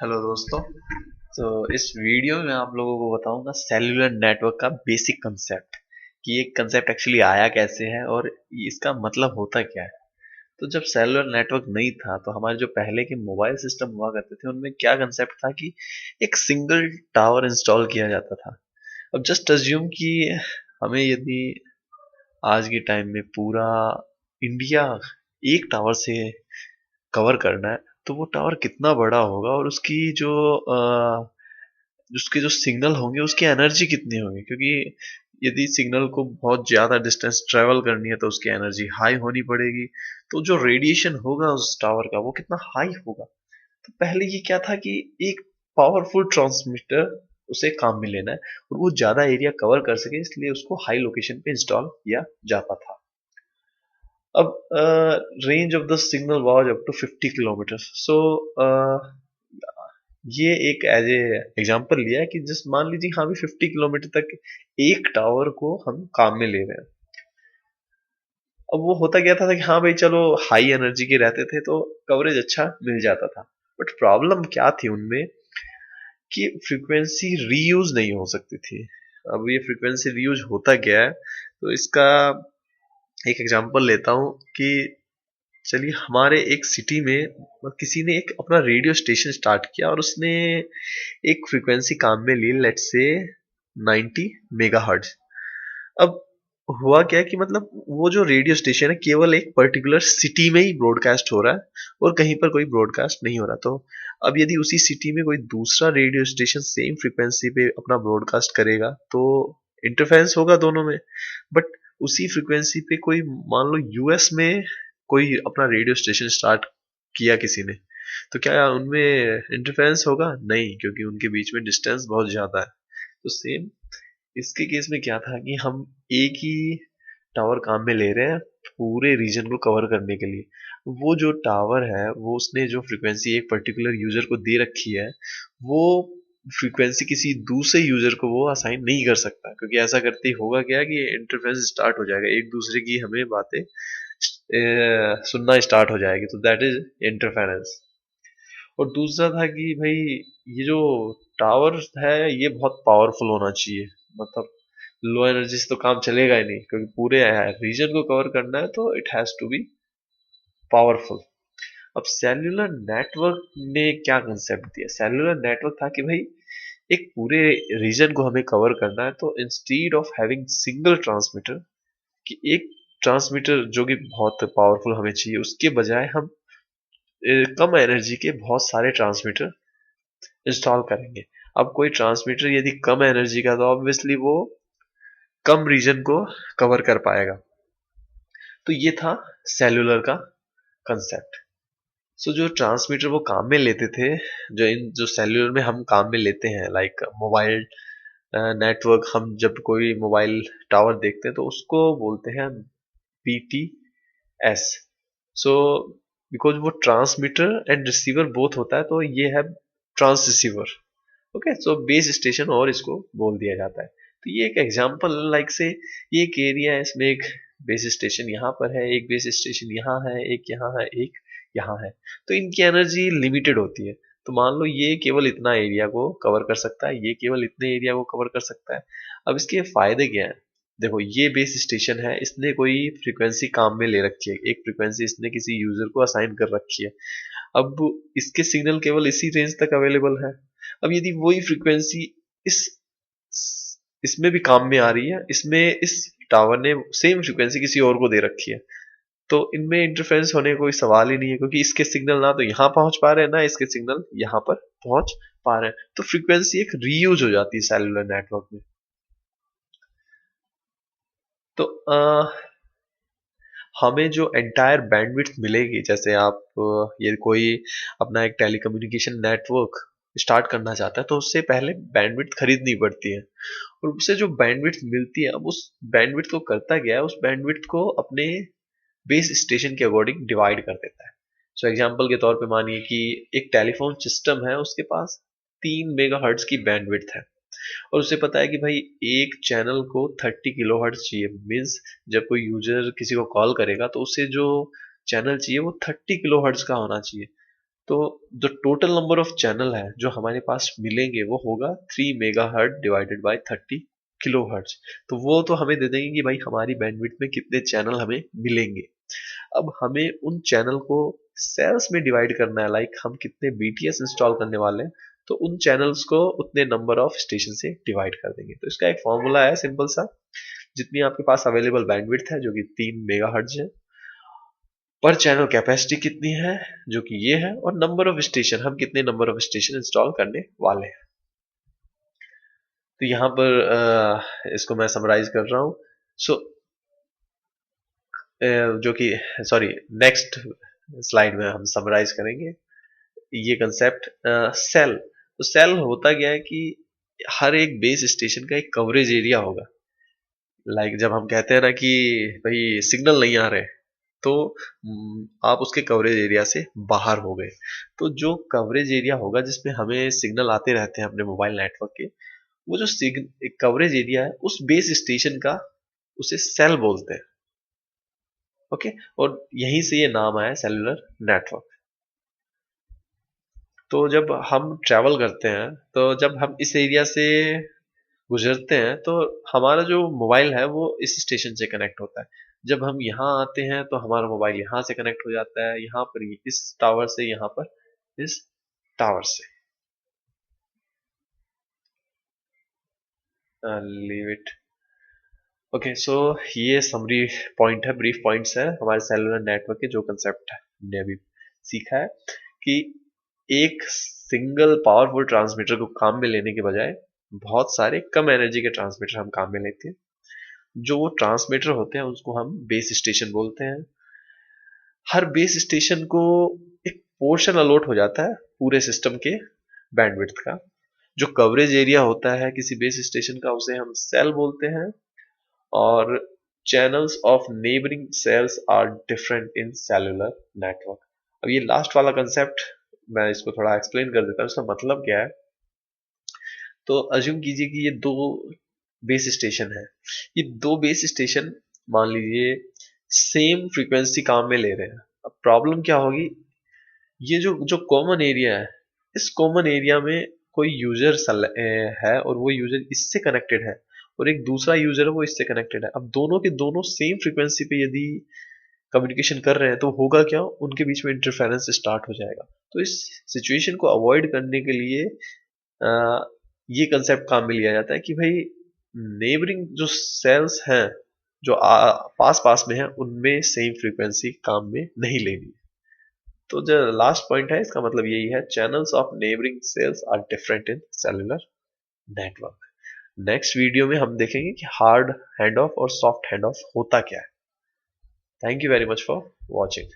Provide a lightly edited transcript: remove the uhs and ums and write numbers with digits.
Hello दोस्तों। तो इस वीडियो में आप लोगों को बताऊंगा सेल्यूलर नेटवर्क का बेसिक कंसेप्ट कि ये कंसेप्ट एक्चुअली आया कैसे है और इसका मतलब होता क्या है। तो जब सेल्यूलर नेटवर्क नहीं था तो हमारे जो पहले के मोबाइल सिस्टम हुआ करते थे उनमें क्या कंसेप्ट था कि एक सिंगल टावर इंस्टॉल किया जाता था। अब जस्ट अज्यूम कि हमें यदि आज के टाइम में पूरा इंडिया एक टावर से कवर करना है तो वो टावर कितना बड़ा होगा और उसके जो सिग्नल होंगे उसकी एनर्जी कितनी होगी, क्योंकि यदि सिग्नल को बहुत ज़्यादा डिस्टेंस ट्रेवल करनी है तो उसकी एनर्जी हाई होनी पड़ेगी। तो जो रेडिएशन होगा उस टावर का वो कितना हाई होगा। तो पहले ये क्या था कि एक पावरफुल ट्रांसमीटर उसे काम में लेना है और वो ज़्यादा एरिया कवर कर सके, इसलिए उसको हाई लोकेशन पे इंस्टॉल किया जाता था। अब range of the signal was up to 50 kilometre. So ये एक एज ए एग्जाम्पल लिया है कि जस्ट मान लीजिए हाँ भी 50 किलोमीटर तक एक टावर को हम काम में ले रहे हैं। अब वो होता क्या था कि हाँ भाई चलो हाई एनर्जी के रहते थे तो कवरेज अच्छा मिल जाता था। बट प्रॉब्लम क्या थी उनमें कि फ्रीक्वेंसी रीयूज नहीं हो सकती थी। अब ये फ्रीक्वेंसी रीयूज होता क्या है, तो इसका एक एग्जांपल लेता हूँ कि चलिए हमारे एक सिटी में किसी ने एक अपना रेडियो स्टेशन स्टार्ट किया और उसने एक फ्रीक्वेंसी काम में ली, लेट्स से 90 मेगाहर्ट्ज। अब हुआ क्या कि मतलब वो जो रेडियो स्टेशन है केवल एक पर्टिकुलर सिटी में ही ब्रॉडकास्ट हो रहा है और कहीं पर कोई ब्रॉडकास्ट नहीं हो रहा। तो अब यदि उसी सिटी में कोई दूसरा रेडियो स्टेशन सेम फ्रीक्वेंसी पे अपना ब्रॉडकास्ट करेगा तो इंटरफेरेंस होगा दोनों में। बट उसी फ्रीक्वेंसी पे कोई मान लो यूएस में कोई अपना रेडियो स्टेशन स्टार्ट किया किसी ने, तो क्या उनमें इंटरफेरेंस होगा? नहीं, क्योंकि उनके बीच में डिस्टेंस बहुत ज्यादा है। तो सेम इसके केस में क्या था कि हम एक ही टावर काम में ले रहे हैं पूरे रीजन को कवर करने के लिए। वो जो टावर है वो उसने जो फ्रीक्वेंसी एक पर्टिकुलर यूजर को दे रखी है वो फ्रीक्वेंसी किसी दूसरे यूजर को वो असाइन नहीं कर सकता, क्योंकि ऐसा करते ही होगा क्या कि इंटरफेरेंस स्टार्ट हो जाएगा, एक दूसरे की हमें बातें सुनना स्टार्ट हो जाएगी। तो दैट इज इंटरफेरेंस। और दूसरा था कि भाई ये जो टावर है ये बहुत पावरफुल होना चाहिए। मतलब लो एनर्जी से तो काम चलेगा ही नहीं, क्योंकि पूरे रीजन को कवर करना है तो it has to be powerful. अब सेल्यूलर नेटवर्क ने क्या कंसेप्ट दिया? सेल्यूलर नेटवर्क था कि भाई एक पूरे रीजन को हमें कवर करना है तो instead of having single transmitter कि एक ट्रांसमीटर जो कि बहुत पावरफुल हमें चाहिए, उसके बजाय हम कम एनर्जी के बहुत सारे ट्रांसमीटर इंस्टॉल करेंगे। अब कोई ट्रांसमीटर यदि कम एनर्जी का तो ऑब्वियसली वो कम रीजन को कवर कर पाएगा। तो ये था सेल्यूलर का कंसेप्ट। सो जो ट्रांसमीटर वो काम में लेते थे, जो सेल्यूलर में हम काम में लेते हैं लाइक मोबाइल नेटवर्क, हम जब कोई मोबाइल टावर देखते हैं तो उसको बोलते हैं BTS। सो बिकॉज वो ट्रांसमीटर एंड रिसीवर बोथ होता है तो ये है trans receiver. Okay, so base station और इसको बोल दिया जाता है। तो ये एक एग्जांपल लाइक से ये एक एरिया है, इसमें एक बेस स्टेशन यहाँ पर है, एक बेस स्टेशन यहाँ है, एक यहाँ है, एक यहाँ है। तो इनकी एनर्जी लिमिटेड होती है। तो मान लो ये केवल इतना एरिया को कवर कर सकता है, ये केवल इतने एरिया को कवर कर सकता है। अब इसके फायदे क्या है? देखो ये बेस स्टेशन है, इसने कोई फ्रीक्वेंसी काम में ले रखी है, एक फ्रीक्वेंसी इसने किसी यूजर को असाइन कर रखी है। अब इसके सिग्नल केवल इसी रेंज तक अवेलेबल है। अब यदि वही फ्रीक्वेंसी इस इसमें भी काम में आ रही है, इसमें इस टावर ने सेम फ्रीक्वेंसी किसी और को दे रखी है, तो इनमें इंटरफेरेंस होने का कोई सवाल ही नहीं है, क्योंकि इसके सिग्नल ना तो यहाँ पहुंच पा रहे हैं ना इसके सिग्नल यहाँ पर पहुंच पा रहे हैं। तो फ्रीक्वेंसी एक रीयूज हो जाती है सेलुलर नेटवर्क में। तो हमें जो एंटायर बैंडविड्थ मिलेगी, जैसे आप ये कोई अपना एक टेलीकम्युनिकेशन नेटवर्क स्टार्ट करना चाहता है तो उससे पहले बैंडविड्थ खरीदनी पड़ती है। और उससे जो बैंडविड्थ मिलती है, अब उस बैंडविड्थ को करता क्या है, उस बैंडविड्थ को अपने बेस स्टेशन के अकॉर्डिंग डिवाइड कर देता है। सो एग्जांपल के तौर पे मानिए कि एक टेलीफोन सिस्टम है, उसके पास 3 मेगाहर्ट्ज की बैंडविड्थ है और उसे पता है कि भाई एक चैनल को 30 किलोहर्ट्ज चाहिए। मीन्स जब कोई यूजर किसी को कॉल करेगा तो उसे जो चैनल चाहिए वो 30 किलोहर्ट्ज का होना चाहिए। तो जो टोटल नंबर ऑफ चैनल है जो हमारे पास मिलेंगे वो होगा 3 मेगाहर्ट्ज डिवाइडेड बाय 30 किलोहर्ट्ज। तो वो तो हमें दे देंगे कि भाई हमारी बैंडविड्थ में कितने चैनल हमें मिलेंगे। अब हमें उन चैनल को सेल्स में डिवाइड करना है, लाइक हम कितने बीटीएस इंस्टॉल करने वाले हैं तो उन चैनल्स को उतने नंबर ऑफ स्टेशन से डिवाइड कर देंगे। तो इसका एक फॉर्मूला है सिंपल सा, जितनी आपके पास अवेलेबल बैंडविड्थ है जो कि 3 मेगाहर्ट्ज है, पर चैनल कैपेसिटी कितनी है जो कि ये है, और नंबर ऑफ स्टेशन हम कितने नंबर ऑफ स्टेशन इंस्टॉल करने वाले हैं। तो यहाँ पर इसको मैं समराइज कर रहा हूँ। सो जो कि सॉरी नेक्स्ट स्लाइड में हम समराइज करेंगे ये कंसेप्ट। सेल, तो सेल होता क्या है कि हर एक बेस स्टेशन का एक कवरेज एरिया होगा। लाइक जब हम कहते हैं ना कि भाई सिग्नल नहीं आ रहे, तो आप उसके कवरेज एरिया से बाहर हो गए। तो जो कवरेज एरिया होगा जिसमें हमें सिग्नल आते रहते हैं अपने मोबाइल नेटवर्क के, वो जो कवरेज एरिया है उस बेस स्टेशन का, उसे सेल बोलते हैं। ओके, और यहीं से ये नाम आया सेलुलर नेटवर्क। तो जब हम ट्रैवल करते हैं, तो जब हम इस एरिया से गुजरते हैं तो हमारा जो मोबाइल है वो इस स्टेशन से कनेक्ट होता है। जब हम यहाँ आते हैं तो हमारा मोबाइल यहाँ से कनेक्ट हो जाता है, यहाँ पर इस टावर से, यहाँ पर इस टावर से। Leave it. ओके, सो ये समरी पॉइंट है, ब्रीफ पॉइंट्स है हमारे सेलुलर नेटवर्क के, जो कंसेप्ट हमने अभी सीखा है कि एक सिंगल पावरफुल ट्रांसमीटर को काम में लेने के बजाय बहुत सारे कम एनर्जी के ट्रांसमीटर हम काम में लेते हैं। जो वो ट्रांसमीटर होते हैं उसको हम बेस स्टेशन बोलते हैं। हर बेस स्टेशन को एक पोर्शन अलॉट हो जाता है पूरे सिस्टम के बैंडविड्थ का। जो कवरेज एरिया होता है किसी बेस स्टेशन का उसे हम सेल बोलते हैं। और channels of neighbouring cells are different in cellular network. अब ये लास्ट वाला कंसेप्ट मैं इसको थोड़ा एक्सप्लेन कर देता हूँ, इसका मतलब क्या है। तो अज्यूम कीजिए कि ये दो बेस स्टेशन है, ये दो बेस स्टेशन मान लीजिए सेम फ्रीक्वेंसी काम में ले रहे हैं। अब प्रॉब्लम क्या होगी, ये जो जो कॉमन एरिया है, इस कॉमन एरिया में कोई यूजर है और वो यूजर इससे कनेक्टेड है, और एक दूसरा यूजर है वो इससे कनेक्टेड है। अब दोनों के दोनों सेम फ्रीक्वेंसी पे यदि कम्युनिकेशन कर रहे हैं तो होगा क्या, उनके बीच में इंटरफेरेंस स्टार्ट हो जाएगा। तो इस सिचुएशन को अवॉइड करने के लिए ये कंसेप्ट काम में लिया जाता है कि भाई नेबरिंग जो सेल्स हैं जो पास पास में है उनमें सेम फ्रीक्वेंसी काम में नहीं लेनी। तो जो लास्ट पॉइंट है इसका मतलब यही है, channels of neighbouring cells are different in cellular network. Next video में हम देखेंगे कि हार्ड हैंड ऑफ और सॉफ्ट हैंड ऑफ होता क्या है। Thank you very much for watching.